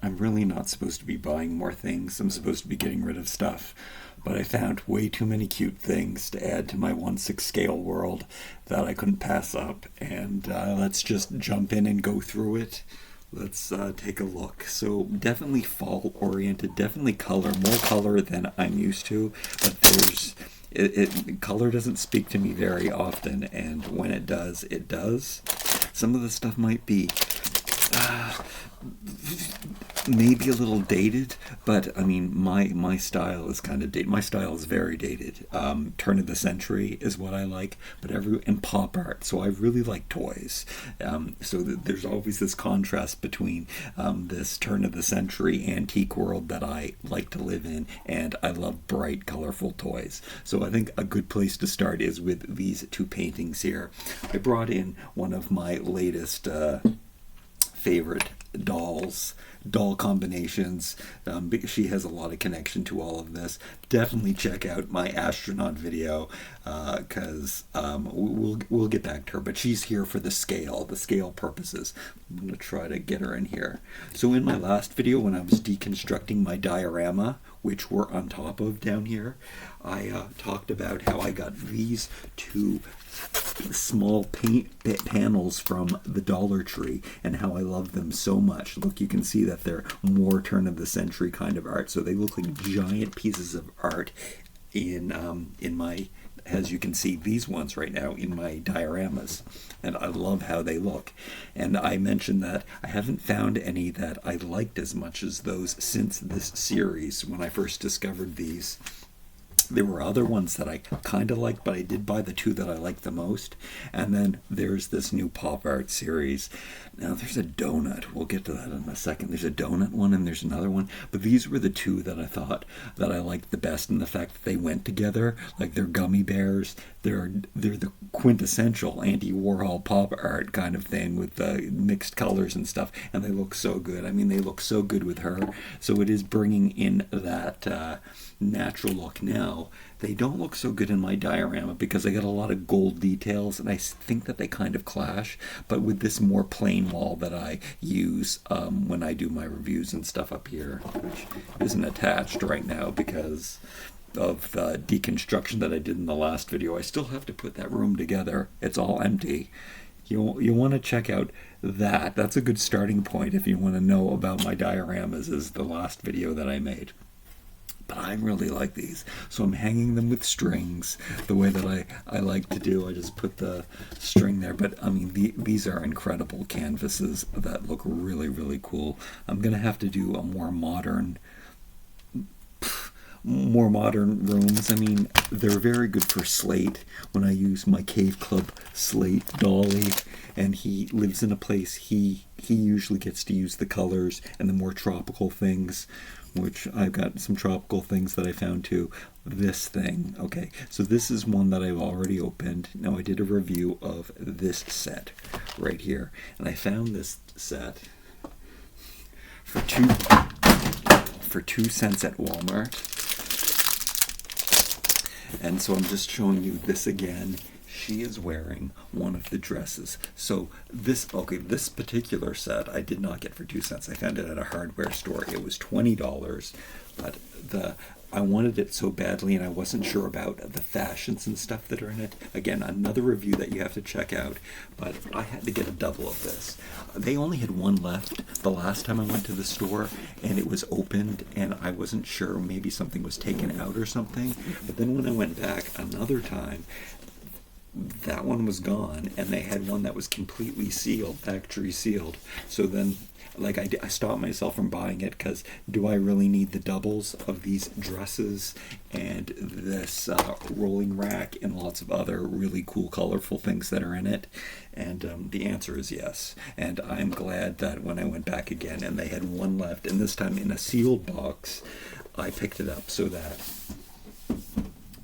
I'm really not supposed to be buying more things. I'm supposed to be getting rid of stuff. But I found way too many cute things to add to my 1/6 scale world that I couldn't pass up. And let's just jump in and go through it. Let's take a look. So definitely fall oriented, definitely color, more color than I'm used to. But color doesn't speak to me very often, and when it does, it does. Some of the stuff might be maybe a little dated, but I mean, my style is kind of dated. My style is very dated. Turn of the century is what I like, but and pop art. So I really like toys. There's always this contrast between this turn of the century antique world that I like to live in, and I love bright, colorful toys. So I think a good place to start is with these two paintings here. I brought in one of my latest favorite doll combinations. She has a lot of connection to all of this. Definitely check out my astronaut video, because we'll get back to her, but she's here for the scale purposes. I'm going to try to get her in here. So in my last video, when I was deconstructing my diorama, which we're on top of down here, I talked about how I got these two small paint panels from the Dollar Tree and how I love them so much. Look, you can see that they're more turn of the century kind of art, so they look like giant pieces of art in my, as you can see, these ones right now in my dioramas, and I love how they look. And I mentioned that I haven't found any that I liked as much as those since this series. When I first discovered these, there were other ones that I kind of liked, but I did buy the two that I liked the most. And then there's this new pop art series. Now there's a donut. We'll get to that in a second. There's a donut one and there's another one. But these were the two that I thought that I liked the best, and the fact that they went together, like they're gummy bears. They're the quintessential Andy Warhol pop art kind of thing with the mixed colors and stuff, and they look so good. I mean, they look so good with her. So it is bringing in that natural look. Now they don't look so good in my diorama because I got a lot of gold details, and I think that they kind of clash. But with this more plain wall that I use when I do my reviews and stuff up here, which isn't attached right now because of the deconstruction that I did in the last video, I still have to put that room together. It's all empty. You want to check out that. That's a good starting point if you want to know about my dioramas, is the last video that I made. But I really like these, so I'm hanging them with strings the way that I like to do. I just put the string there. But I mean, these are incredible canvases that look really, really cool. I'm gonna have to do a more modern rooms. I mean, they're very good for slate. When I use my Cave Club slate dolly, and he lives in a place, he usually gets to use the colors and the more tropical things, which I've got some tropical things that I found too. This thing, okay, so this is one that I've already opened. Now, I did a review of this set right here, and I found this set for 2 cents at Walmart. And so I'm just showing you this again. She is wearing one of the dresses. So this particular set I did not get for 2 cents. I found it at a hardware store. It was $20, but I wanted it so badly, and I wasn't sure about the fashions and stuff that are in it. Again, another review that you have to check out, but I had to get a double of this. They only had one left the last time I went to the store, and it was opened, and I wasn't sure, maybe something was taken out or something. But then when I went back another time, that one was gone, and they had one that was completely sealed, factory sealed. So then, like, I stopped myself from buying it, because do I really need the doubles of these dresses and this rolling rack and lots of other really cool, colorful things that are in it? And the answer is yes. And I'm glad that when I went back again and they had one left, and this time in a sealed box, I picked it up so that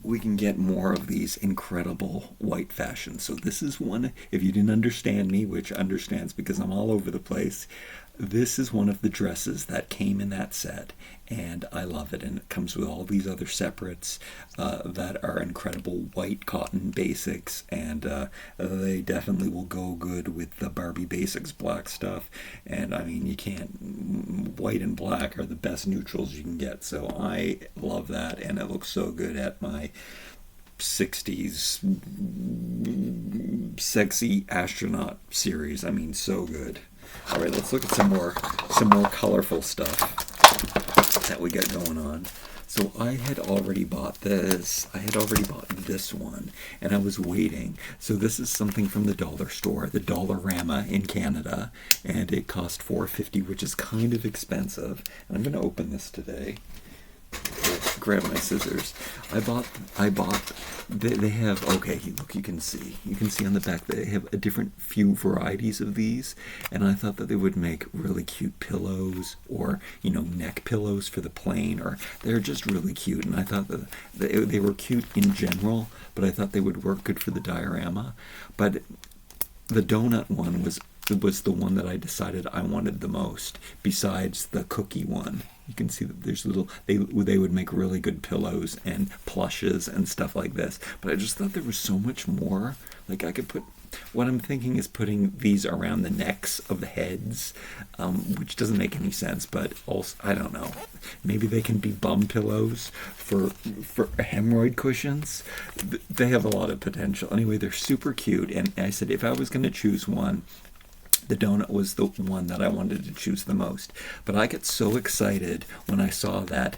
we can get more of these incredible white fashions. So this is one, if you didn't understand me, which understands because I'm all over the place, this is one of the dresses that came in that set, and I love it. And it comes with all these other separates that are incredible white cotton basics, and they definitely will go good with the Barbie Basics black stuff. And I mean, you can't white and black are the best neutrals you can get. So I love that, and it looks so good at my 60s sexy astronaut series. I mean, so good. All right, let's look at some more colorful stuff that we got going on. So I had already bought this. I had already bought this one, and I was waiting. So this is something from the dollar store, the Diorama in Canada, and it cost $4.50, which is kind of expensive. And I'm going to open this today. Grab my scissors. I bought. They have. Okay, look. You can see on the back they have a different few varieties of these, and I thought that they would make really cute pillows, or neck pillows for the plane, or they're just really cute. And I thought that they were cute in general, but I thought they would work good for the diorama. But the donut one was the one that I decided I wanted the most, besides the cookie one. You can see that there's they would make really good pillows and plushes and stuff like this. But I just thought there was so much more. Like I could put, what I'm thinking is putting these around the necks of the heads, which doesn't make any sense, but also, I don't know. Maybe they can be bum pillows for hemorrhoid cushions. They have a lot of potential. Anyway, they're super cute, and I said if I was going to choose one, the donut was the one that I wanted to choose the most. But I got so excited when I saw that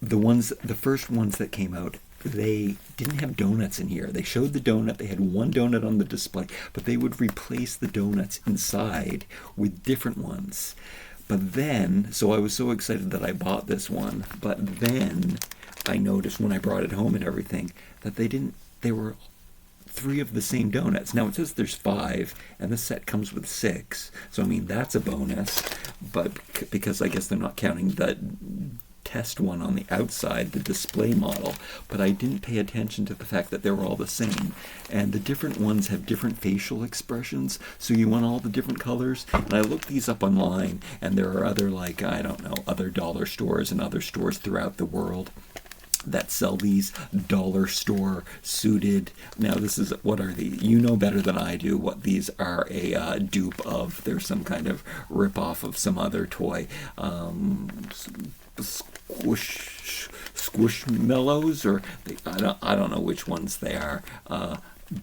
the first ones that came out, they didn't have donuts in here. They showed the donut. They had one donut on the display, but they would replace the donuts inside with different ones. But then, so I was so excited that I bought this one, but then I noticed when I brought it home and everything that they were 3 of the same donuts. Now it says there's 5, and the set comes with 6. So I mean that's a bonus, but because I guess they're not counting the test one on the outside, the display model. But I didn't pay attention to the fact that they were all the same, and the different ones have different facial expressions. So you want all the different colors. And I looked these up online, and there are other other dollar stores and other stores throughout the world that sell these dollar store suited. Now this is, what are these? You know better than I do what these are a dupe of. They're some kind of rip-off of some other toy. Squishmallows, or I don't know which ones they are.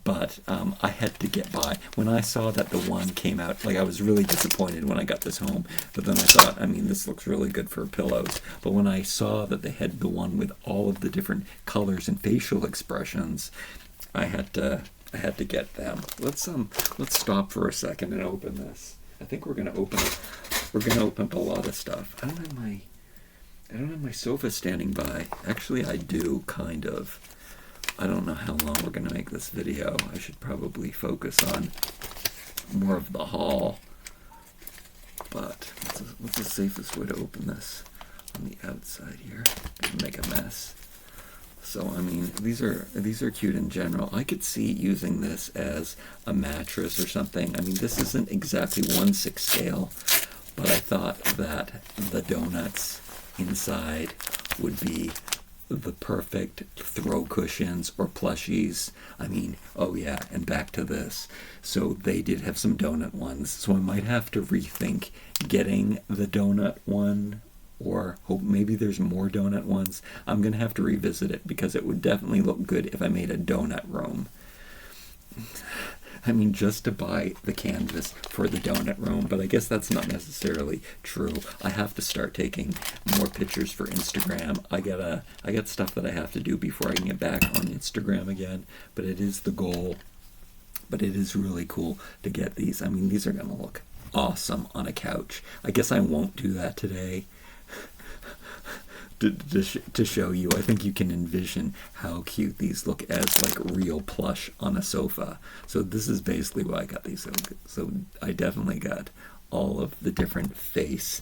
But I had to get by. When I saw that the one came out, I was really disappointed when I got this home. But then I thought, this looks really good for pillows. But when I saw that they had the one with all of the different colors and facial expressions, I had to get them. Let's stop for a second and open this. I think we're gonna open up a lot of stuff. I don't have my sofa standing by. Actually, I do, kind of. I don't know how long we're going to make this video. I should probably focus on more of the haul. But what's the safest way to open this? On the outside here. Gonna make a mess. So these are cute in general. I could see using this as a mattress or something. This isn't exactly 1/6 scale, but I thought that the donuts inside would be the perfect throw cushions or plushies. Oh yeah, and back to this. So they did have some donut ones, so I might have to rethink getting the donut one, or hope maybe there's more donut ones. I'm gonna have to revisit it, because it would definitely look good if I made a donut room. Just to buy the canvas for the donut room, but I guess that's not necessarily true. I have to start taking more pictures for Instagram. I got stuff that I have to do before I can get back on Instagram again, but it is the goal. But it is really cool to get these. These are gonna look awesome on a couch. I guess I won't do that today. To show you, I think you can envision how cute these look as real plush on a sofa. So this is basically why I got these. So I definitely got all of the different faces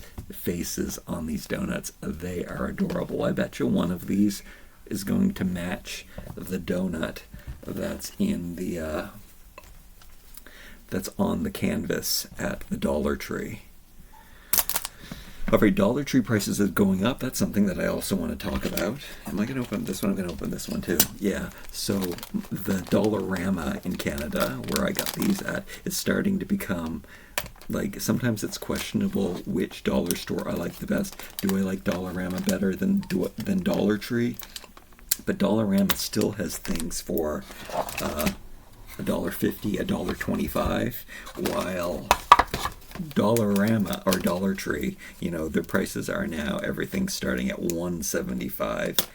on these donuts. They are adorable. I bet you one of these is going to match the donut that's in the that's on the canvas at the Dollar Tree. However, Dollar Tree prices is going up. That's something that I also want to talk about. Am I going to open this one? I'm going to open this one too. Yeah, so the Diorama in Canada, where I got these at, is starting to become like sometimes it's questionable which dollar store I like the best. Do I like Dollarama better than Dollar Tree? But Dollarama still has things for $1.50, $1.25, while Dollarama or Dollar Tree, their prices are now everything starting at $1.75.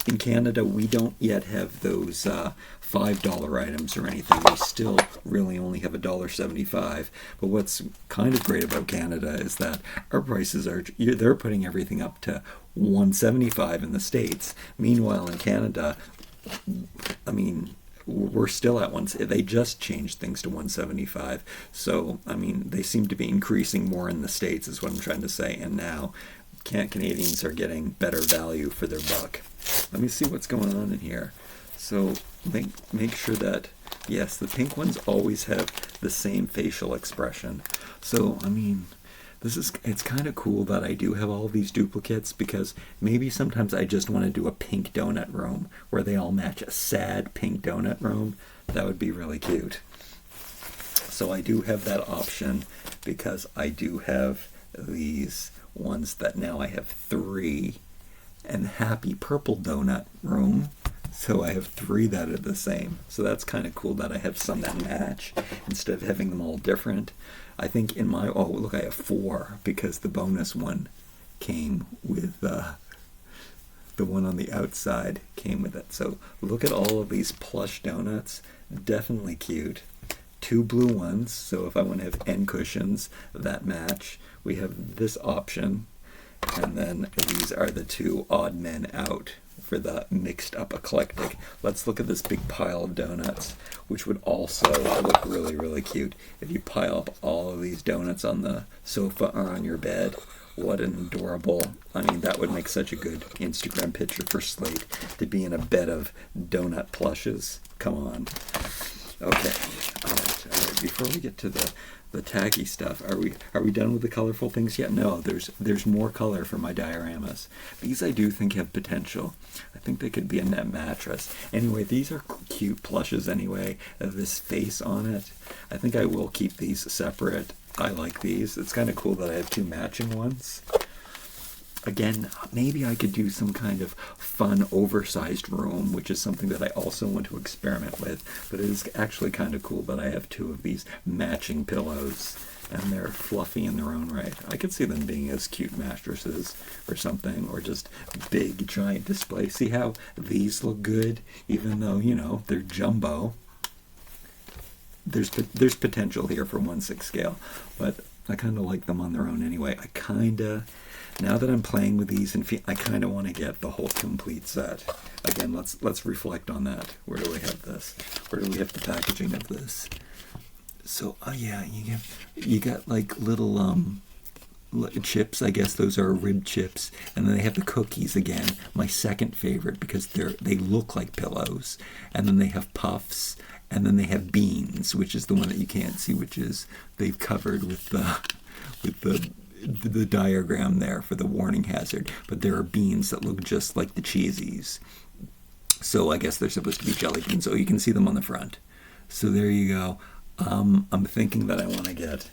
In Canada, we don't yet have those $5 items or anything. We still really only have $1.75. But what's kind of great about Canada is that our prices they're putting everything up to $1.75 in the States. Meanwhile, in Canada, I mean, we're still at one. They just changed things to $1.75. So, I mean, they seem to be increasing more in the States, is what I'm trying to say. And now Canadians are getting better value for their buck. Let me see what's going on in here. So make sure that, yes, the pink ones always have the same facial expression. So, I mean, it's kind of cool that I do have all these duplicates, because maybe sometimes I just want to do a pink donut room where they all match a sad pink donut room. That would be really cute. So I do have that option, because I do have these ones that now I have 3, and happy purple donut room. So I have 3 that are the same. So that's kind of cool that I have some that match instead of having them all different. I think in my, oh look, I have 4, because the bonus one came with, the one on the outside came with it. So look at all of these plush donuts. Definitely cute. 2 blue ones, so if I want to have end cushions that match, we have this option. And then these are the 2 odd men out for the mixed up eclectic. Let's look at this big pile of donuts, which would also look really, really cute if you pile up all of these donuts on the sofa or on your bed. What an adorable, I mean, that would make such a good Instagram picture for Slate, to be in a bed of donut plushes. Come on. Okay, all right. Before we get to the taggy stuff, are we done with the colorful things yet? No, there's more color for my dioramas. These I do think have potential. I think they could be a net mattress. Anyway, these are cute plushes anyway. This face on it. I think I will keep these separate. I like these. It's kind of cool that I have 2 matching ones. Again, maybe I could do some kind of fun, oversized room, which is something that I also want to experiment with. But it is actually kind of cool that I have 2 of these matching pillows, and they're fluffy in their own right. I could see them being as cute mattresses or something, or just big, giant displays. See how these look good, even though, they're jumbo. There's potential here for 1/6 scale, but I kind of like them on their own anyway. Now that I'm playing with these, and I kind of want to get the whole complete set. Again, let's reflect on that. Where do we have this? Where do we have the packaging of this? So, yeah, you got like little chips. I guess those are rib chips, and then they have the cookies again. My second favorite, because they look like pillows, and then they have puffs, and then they have beans, which is the one that you can't see, which is they've covered with the diagram there for the warning hazard, but there are beans that look just like the cheesies. So I guess they're supposed to be jelly beans. So you can see them on the front. So there you go. I'm thinking that I want to get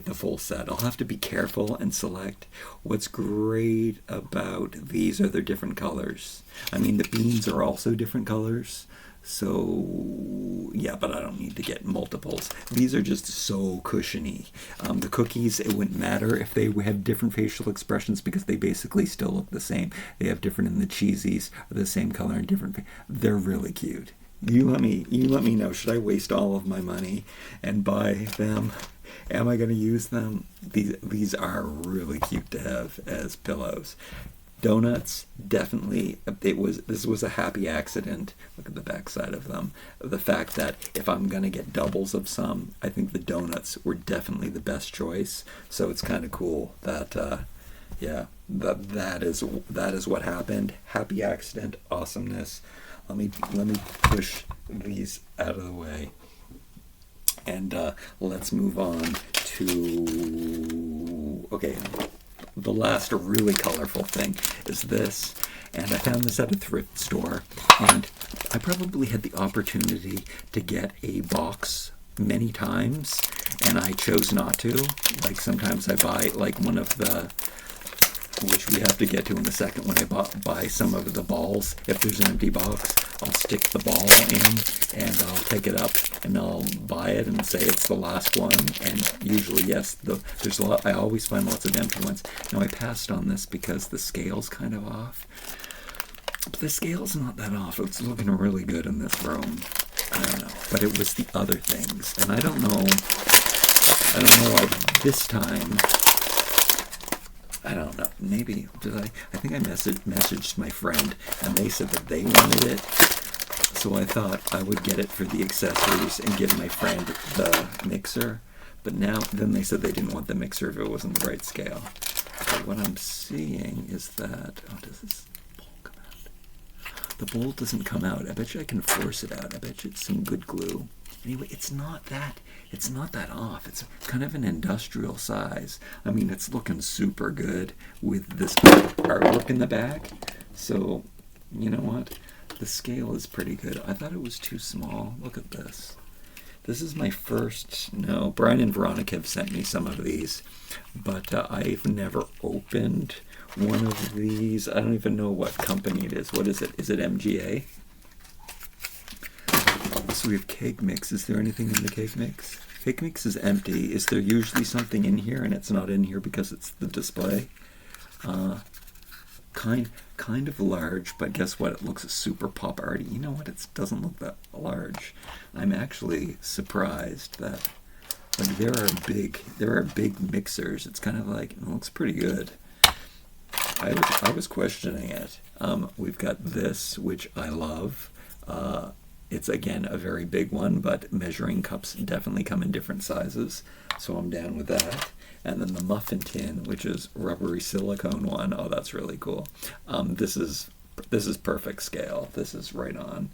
the full set. I'll have to be careful and select. What's great about these are their different colors. I mean, the beans are also different colors. So, yeah, but I don't need to get multiples. These are just so cushiony. The cookies, it wouldn't matter if they have different facial expressions, because they basically still look the same. They have different, and the cheesies are the same color and different. They're really cute. You let me know. Should I waste all of my money and buy them? Am I going to use them? These are really cute to have as pillows. Donuts, definitely, this was a happy accident. Look at the back side of them. The fact that if I'm going to get doubles of some, I think the donuts were definitely the best choice. So it's kind of cool that, that is what happened. Happy accident, awesomeness. Let me push these out of the way. And let's move on to, okay, the last really colorful thing is this, and I found this at a thrift store, and I probably had the opportunity to get a box many times, and I chose not to. Like sometimes I buy like one of the, which we have to get to in a second, when I buy some of the balls. If there's an empty box, I'll stick the ball in and I'll pick it up and I'll buy it and say it's the last one. And usually, yes, there's a lot. I always find lots of empty ones. Now I passed on this because the scale's kind of off. But the scale's not that off. It's looking really good in this room. I don't know. But it was the other things. And I don't know why this time. I don't know. Maybe did I? I think I messaged my friend, and they said that they wanted it. So I thought I would get it for the accessories and give my friend the mixer. But now, then they said they didn't want the mixer if it wasn't the right scale. But what I'm seeing is that, oh, does this bowl come out? The bowl doesn't come out. I bet you I can force it out. I bet you it's some good glue. Anyway, it's not that off. It's kind of an industrial size. I mean, it's looking super good with this artwork in the back. So, you know what? The scale is pretty good. I thought it was too small. Look at this. This is my first, no, Brian and Veronica have sent me some of these, but I've never opened one of these. I don't even know what company it is. What is it? Is it MGA? So we have cake mix. Is there anything in the cake mix? Cake mix is empty. Is there usually something in here and it's not in here because it's the display? Kind of large, but guess what? It looks super pop arty. You know what? It doesn't look that large. I'm actually surprised that, like, there are big mixers. It's kind of like, it looks pretty good. I was questioning it. We've got this, which I love. It's, again, a very big one, but measuring cups definitely come in different sizes, so I'm down with that. And then the muffin tin, which is rubbery silicone one. Oh, that's really cool. This is perfect scale. This is right on.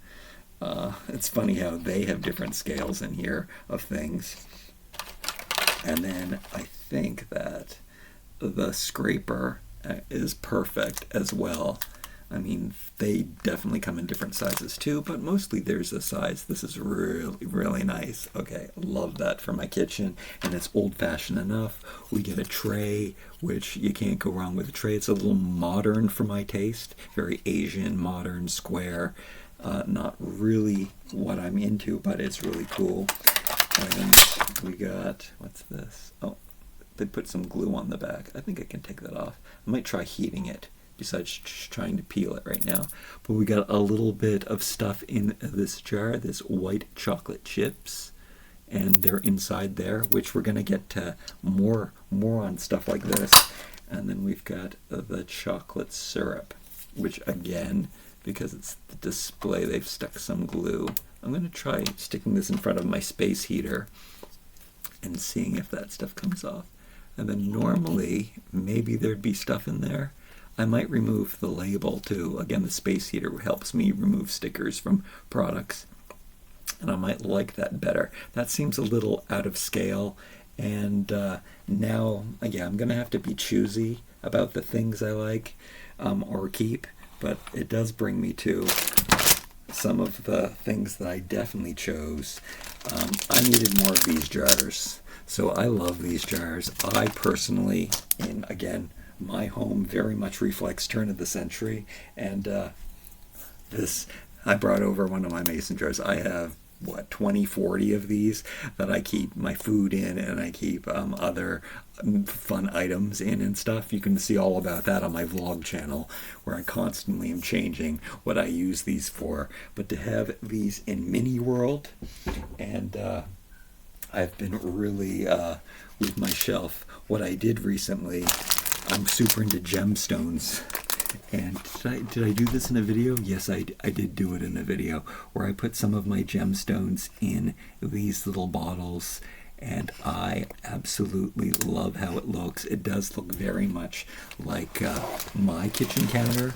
It's funny how they have different scales in here of things. And then I think that the scraper is perfect as well. I mean, they definitely come in different sizes too, but mostly there's a size. This is really, really nice. Okay, love that for my kitchen, and it's old-fashioned enough. We get a tray, which you can't go wrong with a tray. It's a little modern for my taste, very Asian, modern, square. Not really what I'm into, but it's really cool. And we got, what's this? Oh, they put some glue on the back. I think I can take that off. I might try heating it, besides trying to peel it right now. But we got a little bit of stuff in this jar, this white chocolate chips, and they're inside there, which we're gonna get to more on stuff like this. And then we've got the chocolate syrup, which again, because it's the display, they've stuck some glue. I'm gonna try sticking this in front of my space heater and seeing if that stuff comes off. And then normally, maybe there'd be stuff in there. I might remove the label too. Again, the space heater helps me remove stickers from products, and I might like that better. That seems a little out of scale, and now, yeah, I'm gonna have to be choosy about the things I like or keep, but it does bring me to some of the things that I definitely chose. I needed more of these jars, so I love these jars. I personally, and again, my home very much reflects turn of the century, and this, I brought over one of my mason jars. I have, 20, 40 of these that I keep my food in, and I keep other fun items in and stuff. You can see all about that on my vlog channel, where I constantly am changing what I use these for. But to have these in Mini World, and I've been really, with my shelf, what I did recently, I'm super into gemstones, and did I do this in a video? Yes, I did do it in a video, where I put some of my gemstones in these little bottles, and I absolutely love how it looks. It does look very much like my kitchen counter,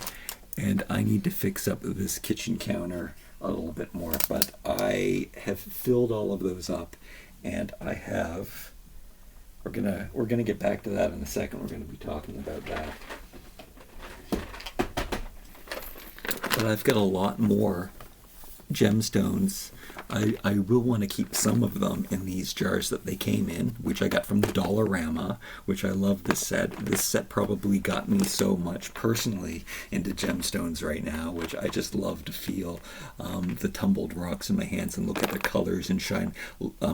and I need to fix up this kitchen counter a little bit more, but I have filled all of those up, and I have... We're gonna get back to that in a second. We're gonna be talking about that. But I've got a lot more gemstones I will want to keep some of them in these jars that they came in, which I got from the Dollarama, which I love this set. This set probably got me so much personally into gemstones right now, which I just love to feel the tumbled rocks in my hands and look at the colors and shine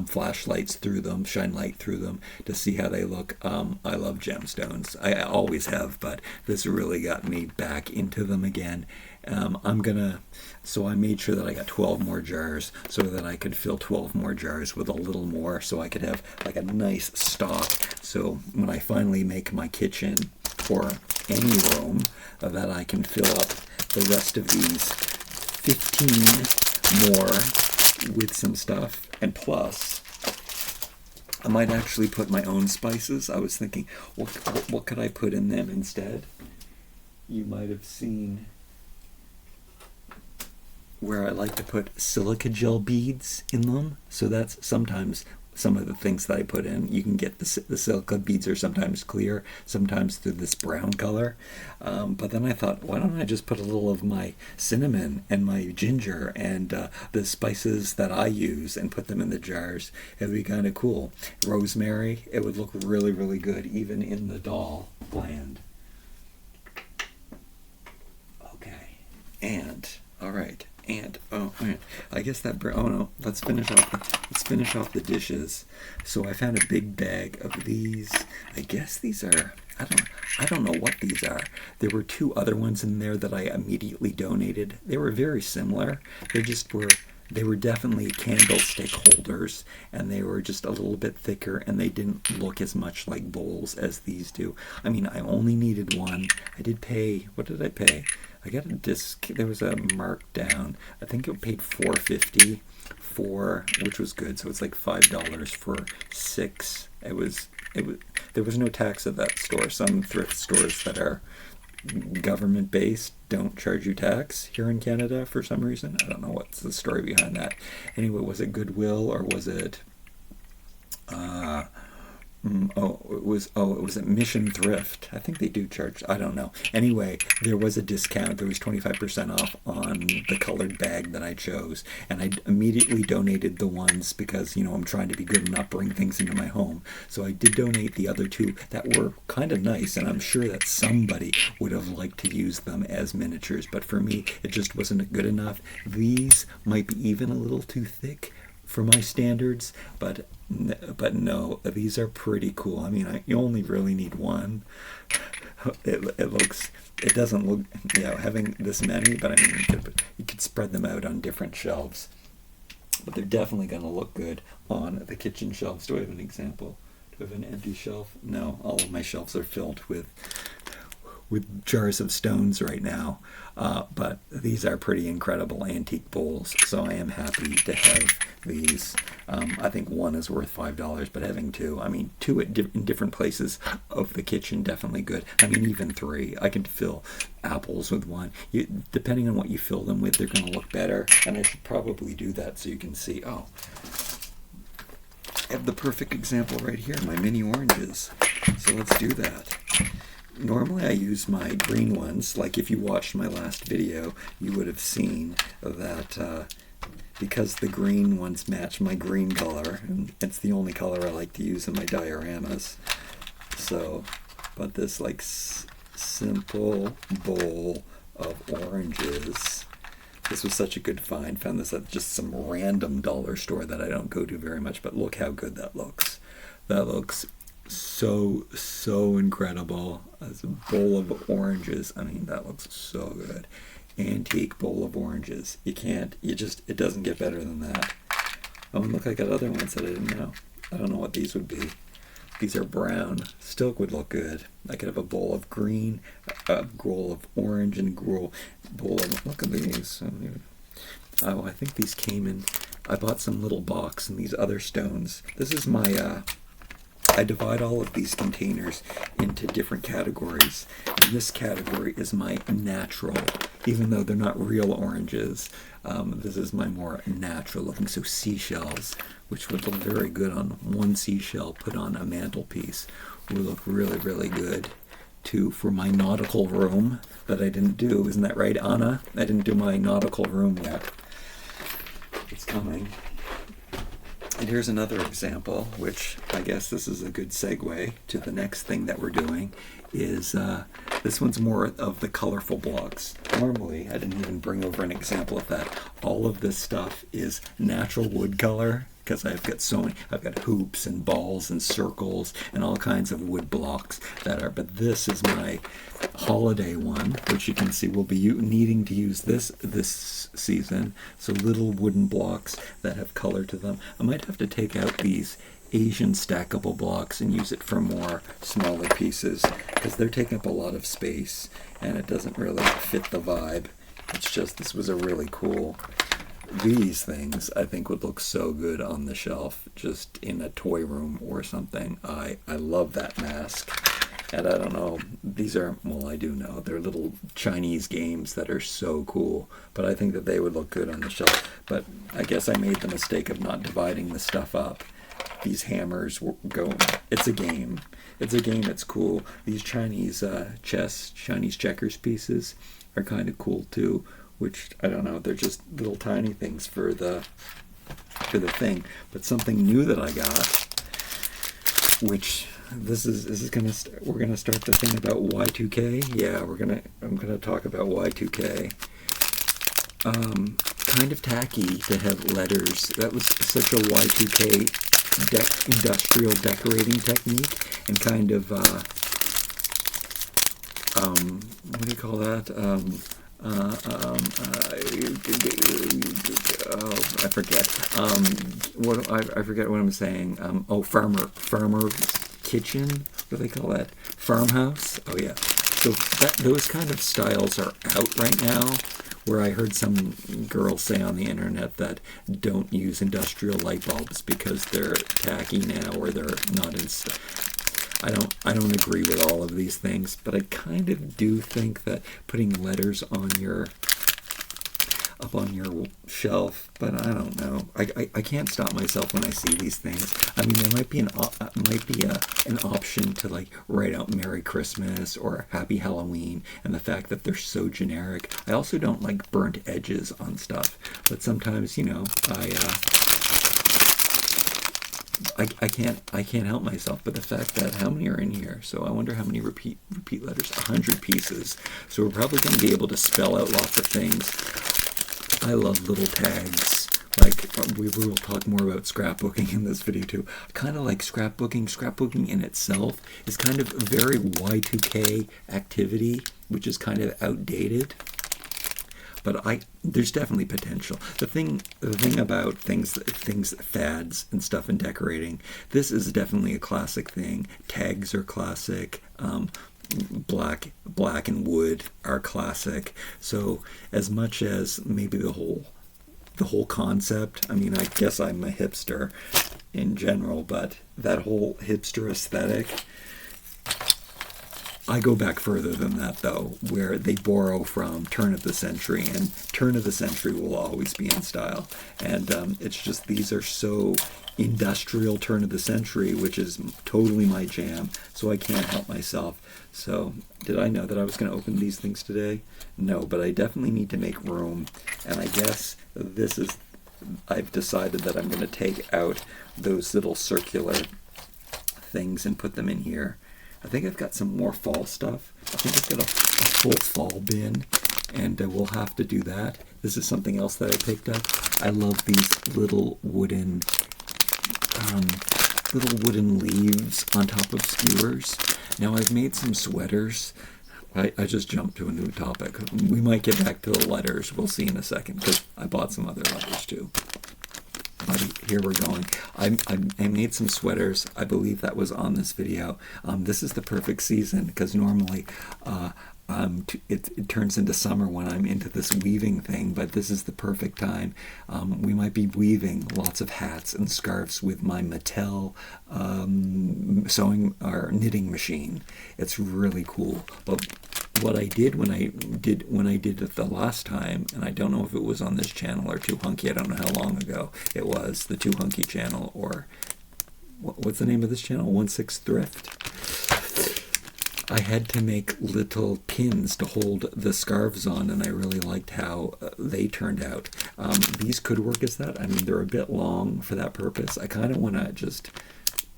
flashlights through them, shine light through them to see how they look. I love gemstones. I always have, but this really got me back into them again. So I made sure that I got 12 more jars so that I could fill 12 more jars with a little more, so I could have like a nice stock. So when I finally make my kitchen or any room, that I can fill up the rest of these 15 more with some stuff. And plus, I might actually put my own spices. I was thinking, what could I put in them instead? You might have seen where I like to put silica gel beads in them. So that's sometimes some of the things that I put in. You can get the silica beads are sometimes clear, sometimes through this brown color. But then I thought, why don't I just put a little of my cinnamon and my ginger and the spices that I use and put them in the jars. It would be kind of cool. Rosemary, it would look really, really good even in the doll land. Okay, and all right. And I guess that let's finish off the dishes. So I found a big bag of these. I guess these are, I don't know what these are. There were 2 other ones in there that I immediately donated. They were very similar. They were definitely candlestick holders, and they were just a little bit thicker, and they didn't look as much like bowls as these do. I mean, I only needed one. I did pay, what did I pay? I got a disc. There was a markdown. I think it paid $4.50 for, which was good. So it's like $5 for 6. It was. There was no tax at that store. Some thrift stores that are government based don't charge you tax here in Canada for some reason. I don't know what's the story behind that. Anyway, was it Goodwill or was it? It was at Mission Thrift. I think they do charge. I don't know. Anyway, there was a discount. There was 25% off on the colored bag that I chose, and I immediately donated the ones because I'm trying to be good and not bring things into my home. So I did donate the other 2 that were kind of nice, and I'm sure that somebody would have liked to use them as miniatures, but for me, it just wasn't good enough. These might be even a little too thick for my standards, but no, these are pretty cool. I mean, you only really need one. It doesn't look, having this many, but I mean, you could spread them out on different shelves. But they're definitely going to look good on the kitchen shelves. Do I have an example? Do I have an empty shelf? No, all of my shelves are filled with jars of stones right now, but these are pretty incredible antique bowls, so I am happy to have these. I think one is worth $5, but having 2, I mean 2 in different places of the kitchen, definitely good. I mean even 3, I can fill apples with one. Depending on what you fill them with, they're going to look better, and I should probably do that so you can see. I have the perfect example right here, my mini oranges, so let's do that. Normally I use my green ones. Like if you watched my last video, you would have seen that because the green ones match my green color, and it's the only color I like to use in my dioramas. So, but this like simple bowl of oranges. This was such a good find. Found this at just some random dollar store that I don't go to very much, but look how good that looks. That looks so incredible. As a bowl of oranges. I mean, that looks so good. Antique bowl of oranges. It doesn't get better than that. Oh, and look, I got other ones that I didn't know. I don't know what these would be. These are brown. Still would look good. I could have a bowl of green, a bowl of orange, and a bowl of, look at these. Oh, I think these came in, I bought some little box and these other stones. This is my, I divide all of these containers into different categories, and this category is my natural, even though they're not real oranges. This is my more natural looking, so seashells, which would look very good on one seashell put on a mantelpiece, would look really, really good too for my nautical room that I didn't do. Isn't that right, Anna? I didn't do my nautical room yet. It's coming. And here's another example, which I guess this is a good segue to the next thing that we're doing, is this one's more of the colorful blocks. Normally, I didn't even bring over an example of that. All of this stuff is natural wood color, because I've got hoops and balls and circles and all kinds of wood blocks that are, but this is my holiday one, which you can see we'll be needing to use this season. So little wooden blocks that have color to them. I might have to take out these Asian stackable blocks and use it for more smaller pieces, because they're taking up a lot of space and it doesn't really fit the vibe. It's just, this was a really cool, these things I think would look so good on the shelf, just in a toy room or something. I love that mask. And I don't know, these are, well, I do know, they're little Chinese games that are so cool, but I think that they would look good on the shelf. But I guess I made the mistake of not dividing the stuff up. These hammers go, it's a game. It's a game, it's cool. These Chinese Chinese checkers pieces are kind of cool too, which, I don't know, they're just little tiny things for the thing. But something new that I got, which we're gonna start the thing about Y2K. Yeah, I'm gonna talk about Y2K. Kind of tacky to have letters. That was such a Y2K industrial decorating technique, and kind of what do you call that? I forget. I forget what I'm saying. Farmer kitchen. What do they call that? Farmhouse. Oh yeah. So those kind of styles are out right now. Where I heard some girls say on the internet that don't use industrial light bulbs because they're tacky now, or they're not in. I don't agree with all of these things, but I kind of do think that putting letters on up on your shelf, but I don't know. I can't stop myself when I see these things. I mean, there might be an option to like write out Merry Christmas or Happy Halloween, and the fact that they're so generic. I also don't like burnt edges on stuff, but sometimes, you know, I can't help myself. But the fact that, how many are in here? So I wonder how many repeat letters. 100 pieces. So we're probably going to be able to spell out lots of things. I love little tags. Like, we will talk more about scrapbooking in this video too. I kind of like scrapbooking. Scrapbooking in itself is kind of a very Y2K activity, which is kind of outdated. But there's definitely potential. The thing about things, fads and stuff in decorating, this is definitely a classic thing. Tags are classic. Black and wood are classic. So as much as maybe the whole concept, I mean, I guess I'm a hipster in general, but that whole hipster aesthetic, I go back further than that, though, where they borrow from turn of the century, and turn of the century will always be in style. And it's just, these are so industrial turn of the century, which is totally my jam, so I can't help myself. So, did I know that I was going to open these things today? No, but I definitely need to make room, and I guess I've decided that I'm going to take out those little circular things and put them in here. I think I've got some more fall stuff. I think I've got a full fall bin, and we'll have to do that. This is something else that I picked up. I love these little wooden leaves on top of skewers. Now, I've made some sweaters. I just jumped to a new topic. We might get back to the letters. We'll see in a second, because I bought some other letters too. But here we're going. I made some sweaters. I believe that was on this video. This is the perfect season, because normally it turns into summer when I'm into this weaving thing, but this is the perfect time. We might be weaving lots of hats and scarves with my Mattel sewing or knitting machine. It's really cool. But what I did when I did it the last time, and I don't know if it was on this channel or Too Hunky, I don't know how long ago it was, the Too Hunky channel, or what's the name of this channel? 16 Thrift. I had to make little pins to hold the scarves on, and I really liked how they turned out. These could work as that. I mean, they're a bit long for that purpose. I kind of want to just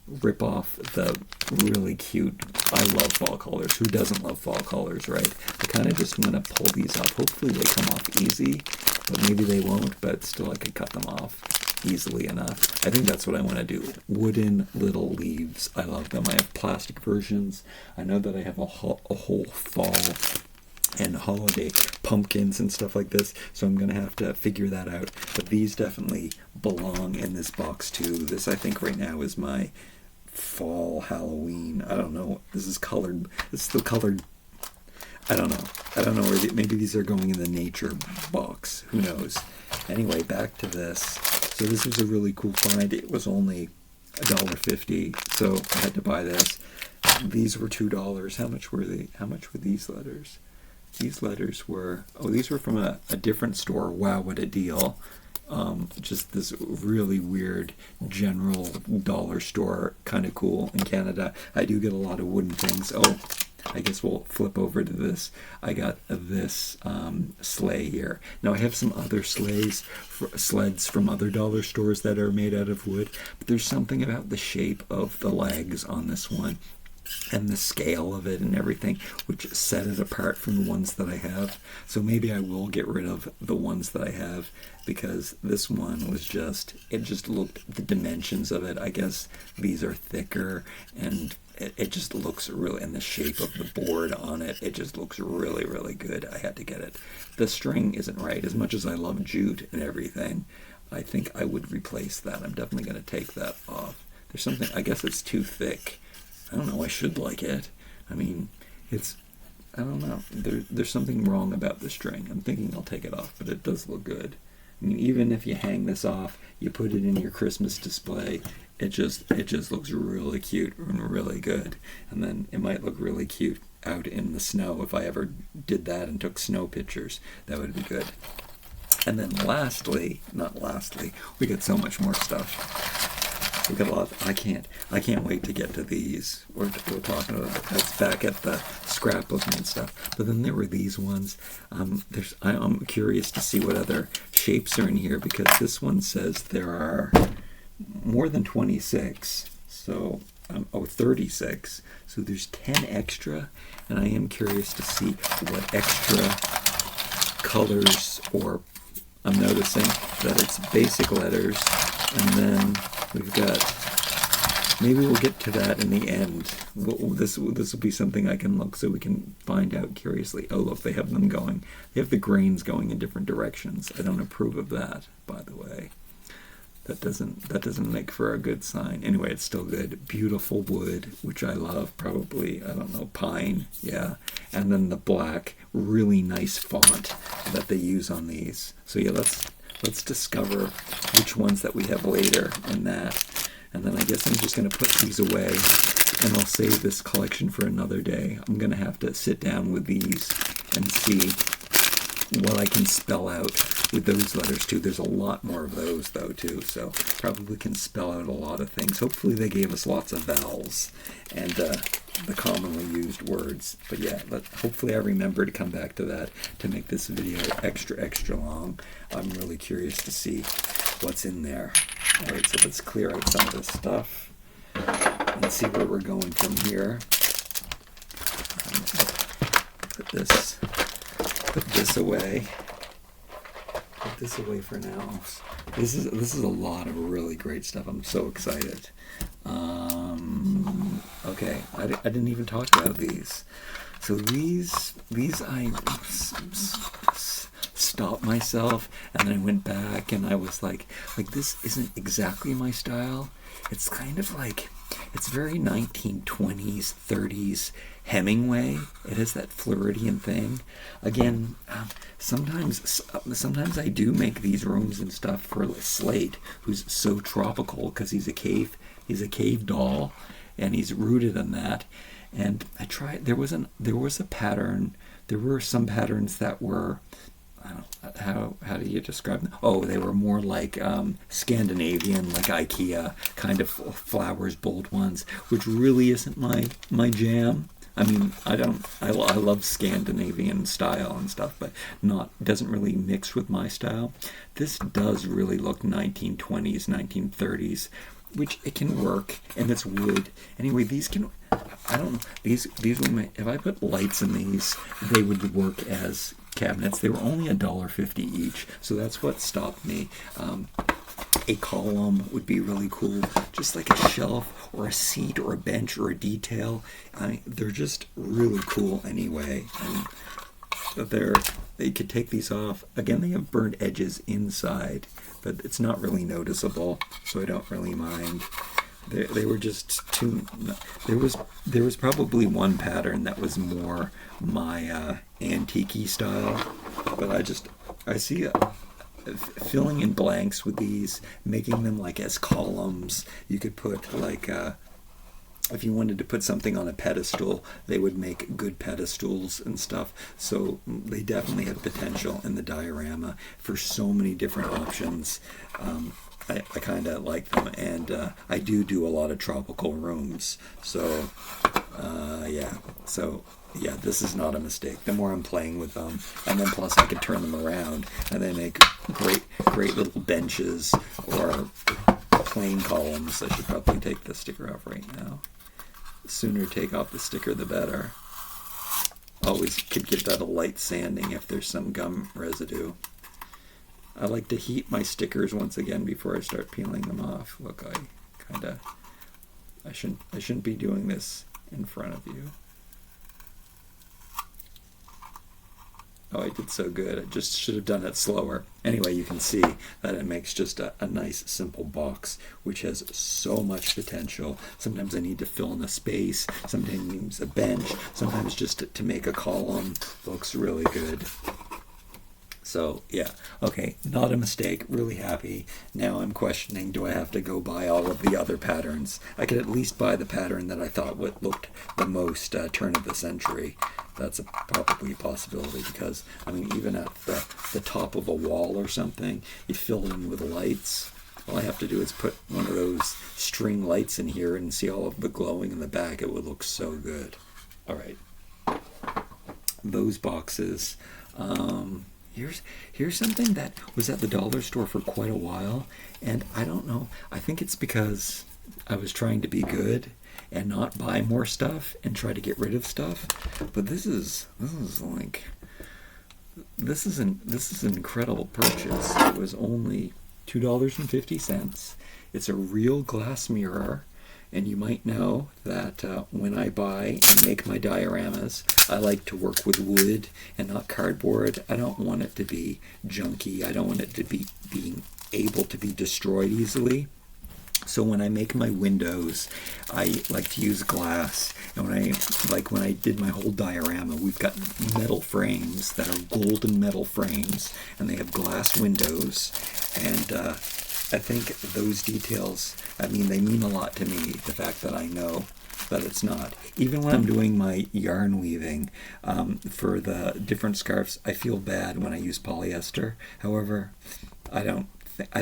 rip off the really cute, I love fall colors. Who doesn't love fall colors, right? I kind of just want to pull these up. Hopefully they come off easy, but maybe they won't, but still I could cut them off easily enough. I think that's what I want to do. Wooden little leaves. I love them. I have plastic versions. I know that I have a whole fall and holiday pumpkins and stuff like this, so I'm gonna have to figure that out. But these definitely belong in this box too. This, I think, right now is my fall Halloween. I don't know. This is colored. It's the colored. I don't know. I don't know where maybe these are going in the nature box. Who knows? Anyway, back to this. So this was a really cool find. It was only $1.50, so I had to buy this. These were $2. How much were they? How much were these letters? These letters were, oh, these were from a different store. Wow, what a deal. Just this really weird general dollar store, kind of cool in Canada. I do get a lot of wooden things. Oh, I guess we'll flip over to this. I got this sleigh here. Now I have some other sleds from other dollar stores that are made out of wood, but there's something about the shape of the legs on this one and the scale of it and everything, which set it apart from the ones that I have. So maybe I will get rid of the ones that I have, because this one was just, it just looked, the dimensions of it, I guess these are thicker, and it just looks really, and the shape of the board on it, it just looks really, really good. I had to get it. The string isn't right. As much as I love jute and everything, I think I would replace that. I'm definitely going to take that off. There's something, I guess it's too thick. I don't know, I should like it. I mean, it's, I don't know. There's something wrong about the string. I'm thinking I'll take it off, but it does look good. I mean, even if you hang this off, you put it in your Christmas display, it just looks really cute and really good. And then it might look really cute out in the snow. If I ever did that and took snow pictures, that would be good. And then lastly, not lastly, we got so much more stuff. We got a lot. I can't wait to get to these. We're talking about that's back at the scrapbooking and stuff. But then there were these ones. I'm curious to see what other shapes are in here, because this one says there are more than 26. So 36. So there's 10 extra, and I am curious to see what extra colors, or I'm noticing that it's basic letters, and then we've got, maybe we'll get to that in the end. This will be something I can look, so we can find out curiously. Oh, look, they have them going. They have the grains going in different directions. I don't approve of that, by the way. That doesn't make for a good sign. Anyway, it's still good. Beautiful wood, which I love. Probably, I don't know, pine. Yeah. And then the black, really nice font that they use on these. So yeah, let's discover which ones that we have later in that. And then I guess I'm just going to put these away, and I'll save this collection for another day. I'm going to have to sit down with these and see what I can spell out with those letters too. There's a lot more of those though too, so probably can spell out a lot of things. Hopefully they gave us lots of vowels and the commonly used words. But yeah, hopefully I remember to come back to that to make this video extra long. I'm really curious to see what's in there. Alright, so let's clear out some of this stuff and see where we're going from here. Put this away. Put this away for now. This is a lot of really great stuff. I'm so excited. Okay, I didn't even talk about these. So these I stopped myself, and then I went back, and I was like this isn't exactly my style. It's kind of like, it's very 1920s, 30s Hemingway. It has that Floridian thing. Again, sometimes I do make these rooms and stuff for Slate, who's so tropical because he's a cave doll, and he's rooted in that. And I tried. There was a pattern. There were some patterns that were, I don't know, how do you describe them? Oh, they were more like Scandinavian, like IKEA kind of flowers, bold ones, which really isn't my jam. I mean, I love Scandinavian style and stuff, but not doesn't really mix with my style. This does really look 1920s, 1930s, which it can work, and it's wood. Anyway, these can, I don't know, these would make, if I put lights in these, they would work as cabinets. They were only $1.50 each, so that's what stopped me. A column would be really cool, just like a shelf or a seat or a bench or a detail. I mean, they're just really cool anyway. And they could take these off. Again, they have burnt edges inside, but it's not really noticeable, so I don't really mind. They were just too. There was probably one pattern that was more my antique-y style, but I see filling in blanks with these, making them like as columns. You could put like if you wanted to put something on a pedestal, they would make good pedestals and stuff. So they definitely have potential in the diorama for so many different options. I kind of like them, and I do a lot of tropical rooms. So yeah, this is not a mistake. The more I'm playing with them, and then plus I can turn them around, and they make great little benches or plain columns. I should probably take the sticker off right now. The sooner take off the sticker, the better. Always could give that a light sanding if there's some gum residue. I like to heat my stickers once again before I start peeling them off. Look, I shouldn't be doing this in front of you. Oh, I did so good. I just should have done it slower. Anyway, you can see that it makes just a nice, simple box, which has so much potential. Sometimes I need to fill in a space. Sometimes a bench. Sometimes just to make a column. Looks really good. So, yeah. Okay, not a mistake. Really happy. Now I'm questioning, do I have to go buy all of the other patterns? I could at least buy the pattern that I thought looked the most turn of the century. That's probably a possibility because, I mean, even at the top of a wall or something, you fill it in with lights. All I have to do is put one of those string lights in here and see all of the glowing in the back. It would look so good. All right. Those boxes. Here's something that was at the dollar store for quite a while, and I don't know. I think it's because I was trying to be good and not buy more stuff and try to get rid of stuff. But this is an incredible purchase. It was only $2.50. It's a real glass mirror. And you might know that when I buy and make my dioramas, I like to work with wood and not cardboard. I don't want it to be junky. I don't want it to be being able to be destroyed easily. So when I make my windows, I like to use glass. And when I did my whole diorama, we've got metal frames that are golden metal frames, and they have glass windows. And I think those details, I mean, they mean a lot to me, the fact that I know that it's not. Even when I'm doing my yarn weaving for the different scarves, I feel bad when I use polyester. However, I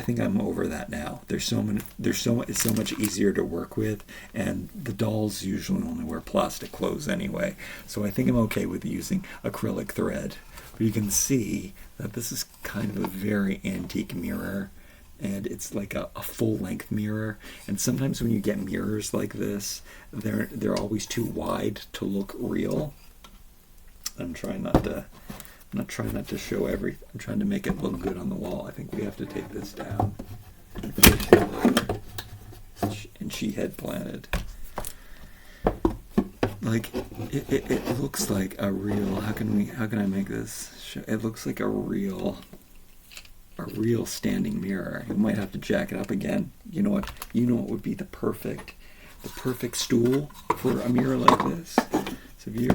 think I'm over that now. It's so much easier to work with, and the dolls usually only wear plastic clothes anyway. So I think I'm okay with using acrylic thread. But you can see that this is kind of a very antique mirror. And it's like a full-length mirror. And sometimes when you get mirrors like this, they're always too wide to look real. I'm trying not to show everything. I'm trying to make it look good on the wall. I think we have to take this down. And she had planted. Like it looks like a real. How can I make this? It looks like a real standing mirror. You might have to jack it up again. You know what would be the perfect stool for a mirror like this. So if you